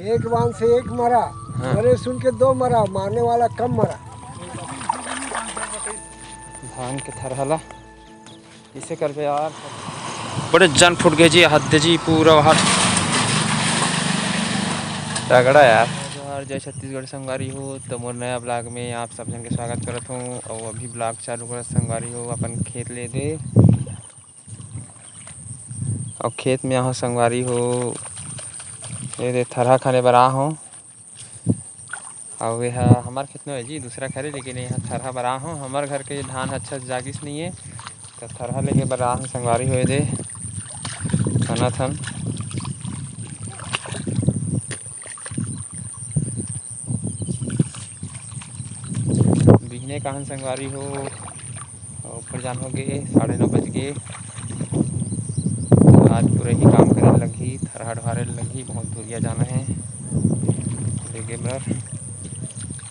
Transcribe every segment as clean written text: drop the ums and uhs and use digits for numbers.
एक बांध से एक मरा। हाँ। मरे सुन के दो मरा, मारने वाला कम मरा। धान के थरहला इसे कर पे यार बड़े जन फुट गए जी, हद जी पूरा वहाँ तगड़ा यार। जोहार जय छत्तीसगढ़ संगवारी हो, तो मोर नया ब्लॉग में आप सब जन के स्वागत करत हूँ। और अभी ब्लॉग चालू करत संगवारी हो अपन खेत ले दे, और खेत में यहाँ संगवारी हो ये दे थरहा खाने बर आ हूँ। और यह हमार खेत में है जी, दूसरा खरे, लेकिन यहाँ थरहा बर आ हूँ। हमार घर के धान अच्छा जागिस नहीं है तो थरहा लेके बर आ हूँ संगवारी हो दे खाना थन। बिहने कहान संगवारी हो, और ऊपर जान हो गए 9:30 बज गए। आज पूरा ही काम करे लगी, थरहा ढारे लगी, बहुत दूरिया जाना है लेके बर।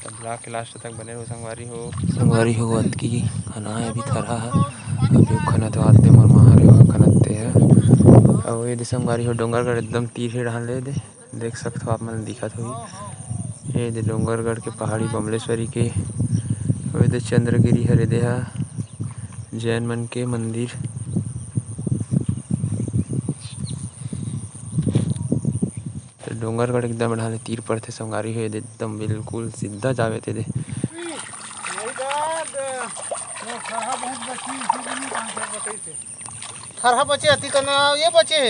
तब ब्लॉग के लास्ट तक बने रहो संगवारी हो अत की खाना है अभी थरहा है अभी खनत आते मोर महारे हो खनते है। और ये संगवारी हो डोंगरगढ़ एकदम तीर ढाल ले दे, देख सकते हो आप मन दिखत होगी ये दे डोंगरगढ़ के पहाड़ी बमलेश्वरी के। और दे चंद्रगिरी हरे देहा जैन मन के मंदिर। तो डोंगरगढ़ एकदम ढाले तीर पड़ते संगवारी हो एकदम बिल्कुल सीधा जावे थे दे। थरहा बचे अति तना ये बचे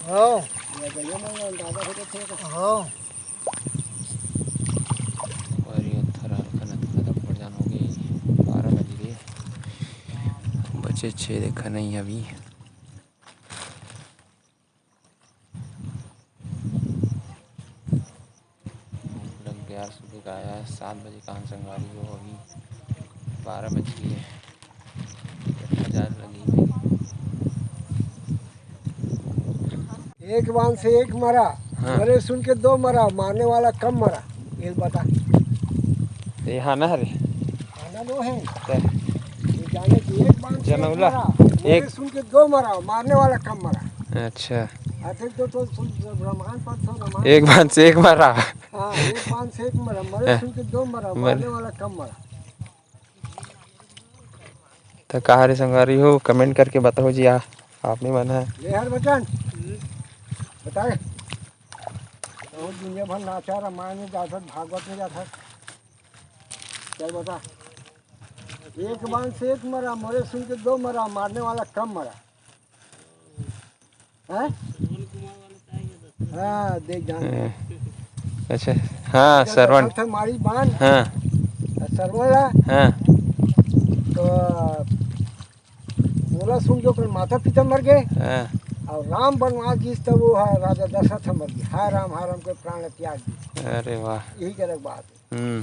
हाँ हाँ। और ये थरहा खनत खनत पड़ जान हो गई 12 बज गए, बचे 6 देखा नहीं अभी। लग गया सुबह का आया 7 बजे कहाँ संगवारी हो, अभी 12 बज गए, बाजार लगी हुई। एक बांध से एक मरा। हाँ। मरे सुन के दो मरा, मारने वाला कम मरा। ये बता ये हाना हरे खाना दो है तो ये जाने की। एक बांध से एक जनौला मरा, मरे एक सुन के दो मरा, मारने वाला कम मरा। अच्छा अधिक तो ब्रह्मांड पर तो ब्रह्मांड एक बांध से एक मारा। हाँ एक बांध से एक मरा, मरे सुन के दो मरा, मारने वाला कम मरा। तो कहा रे संगवारी हो कमेंट करके बताओ जी आप नहीं मन है ले हर बचन बताए बहुत दुनिया भर नाचा रामायण में जाता भागवत में जाता। चल बता। एक बांध से एक मरा, मरे सुन के दो मरा, मारने वाला कम मरा है। हाँ देख जान अच्छा हाँ श्रवण मारी बांध हाँ सरवण हाँ तो बोला सुन के ओकर माता पिता मर गए। हाँ और राम बनवास जिस तब वो है राजा दशरथ मर गए। हाय राम के प्राण त्याग दिए। अरे वाह यही करे बात है।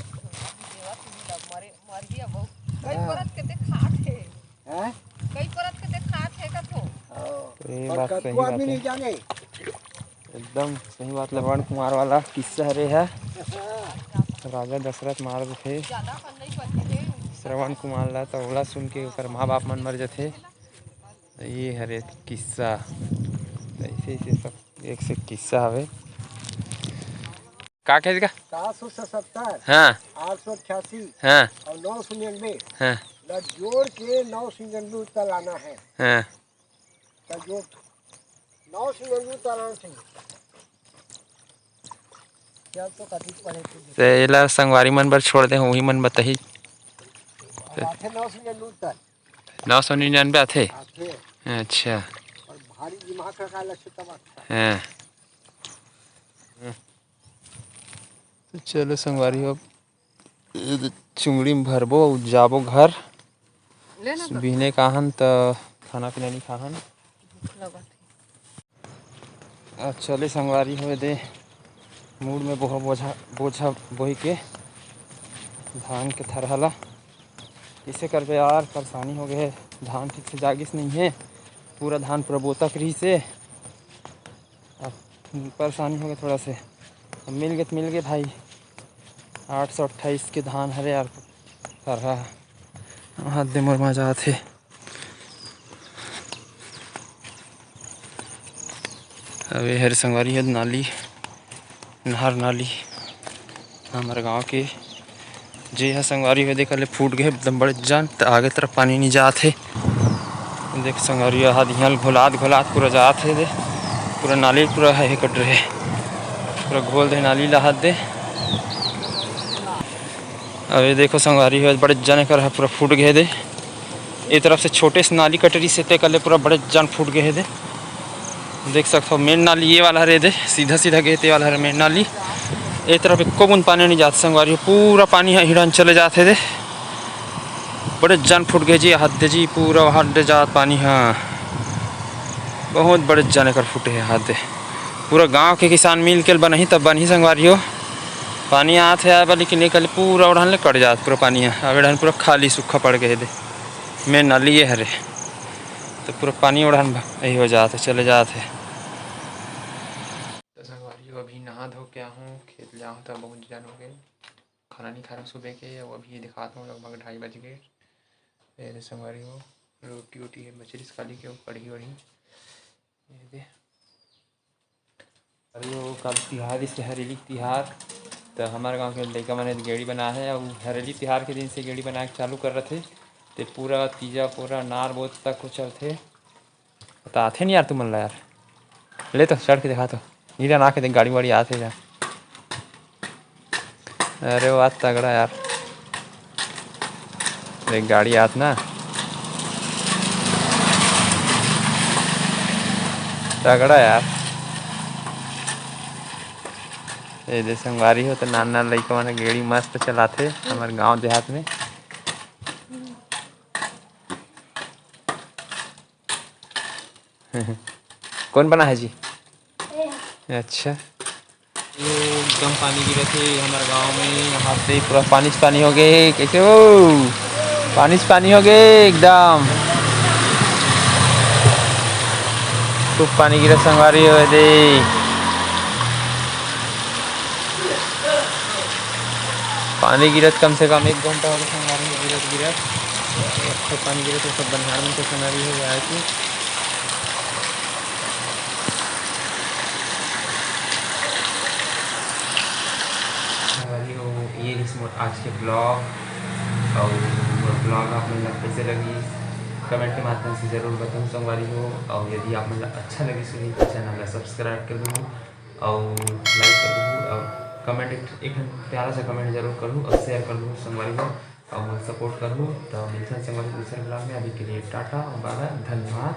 तो ये बात सही बात है, नहीं जाने एकदम सही बात। लवण कुमार वाला किस्सा हरे है, राजा दशरथ मार थे श्रवण कुमार ला, तो ओला सुन के ओकर माँ बाप मन मर जाते। ये हरे किस्सा, ऐसे ऐसे सब एक से किस्सा हवे का कहे का 777 हाँ 888 हाँ और 999 हाँ जोड़ के 999 उत्तर लाना है। हाँ जोड़ 999 उत्तर लाना चाहिए। क्या तो कथी पढ़े तो एला संगवारी मन बर छोड़ दे, वही मन बताही 999 आथे। अच्छा और भारी दिमाग का लक्ष्य तब अच्छा। हाँ तो चलो संगवारी हो चुंगड़ी में भरबो जाबो घर बिहने काहन तो खाना पीना नहीं खाहन। चले संगवारी हो दे मूड में बोझा बोझा बोही के धान के थरहला इसे कर यार परेशानी हो गए। धान ठीक से जागिस नहीं है, पूरा धान पूरा बोतक रही से, अब परेशानी हो गई थोड़ा से। अब मिल गए भाई 828 के धान हरे यार थरहा हाथ दे मोर मजा आते। अब ये हर संगवारी है नाली, नहर नाली हमारे गांव के जी है संगवारी है। देख ले फूट गए एकदम बड़े जान, तो आगे तरफ पानी नहीं जात है। देख संगवारी हाथ यहाँ घोलात घोलात पूरा जात है। दे पूरा नाली पूरा है कट रहे, पूरा घोल दे नाली ला हाथ दे। अब ये देखो संगवारी है बड़े जाने कर है पूरा फूट गए दे। एक तरफ से छोटे से नाली कटरी से ते कर पूरा बड़े जान फूट गए दे। देख सकते हो मेन नाली ये वाला रे दे, सीधा सीधा गए ते वाला है मेन नाली। एक तरफ एक बूंद पानी नहीं जाता संगवारी, पूरा पानी है हिड़न चले जाते दे। बड़े जान फूट गए जी हाथ दे जी, पूरा हाथ दे जात पानी। हाँ बहुत बड़े जाने कर फूटे है हाथ दे। पूरा गांव के किसान मिल के बन ही तब बन ही संगवारी हो। पानी आत है अब लेकिन एक पूरा उड़ान ले कट जात पूरा पानी है। अब पूरा खाली सूखा पड़ गए दे मेन नाली ये हरे, तो पूरा पानी उड़ान यही हो जाते चले जाते। तो संगवारी हो अभी नहा धो के हूँ, खेत ले आऊँ तो बहुत जन हो गए। खाना नहीं खा रहा सुबह के, वो अभी दिखाता हूँ लगभग 2:30 बज गए। ये संगवारी हो रोटी वोटी है मछली खाली के कढ़ी वढ़ी ये दे। अरे वो कल तिहार से हरेली तिहार, तो हमारे गांव के लड़का मैंने गेड़ी बना है और हरेली तिहार के दिन से गेड़ी बना के चालू कर रहे थे। तो पूरा तीजा पूरा नार बोत तक कुछ थे तो आते नहीं यार तुम मन ला यार ले तो चढ़ के दिखा तो नीरा ना के देख गाड़ी वाड़ी आते यार। अरे वो आज तगड़ा यार, एक गाड़ी आत ना तगड़ा यार। ये जैसे संगवारी हो तो नाना लड़का मैंने गेड़ी मस्त चलाते हमारे गांव देहात में। कौन बना है जी? अच्छा ये एकदम पानी गिरे थे हमारे गांव में, यहाँ से पूरा पानी हो गए। कैसे हो पानी हो गए एकदम खूब पानी गिरा संगवारी हो दे। पानी गिरत कम से कम 1 घंटा हो गया संगवारी गिरत अच्छा पानी गिरे तो सब बनिहार में तो संगवारी हो गया थी। ये आज के ब्लॉग और ब्लॉग आप मतलब कैसे लगी कमेंट के माध्यम से ज़रूर बताऊँ संगवारी हो। और यदि आप मतलब अच्छा लगे सुनिए तो चैनल सब्सक्राइब कर दूँ और लाइक कर दूँ और कमेंट एक प्यारा सा कमेंट जरूर करूँ और शेयर कर दूँ संगवारी हो और सपोर्ट करूँ। तो मिलते हैं संगवारी दूसरे ब्लॉग में। अभी के लिए टाटा और बाय बाय, धन्यवाद।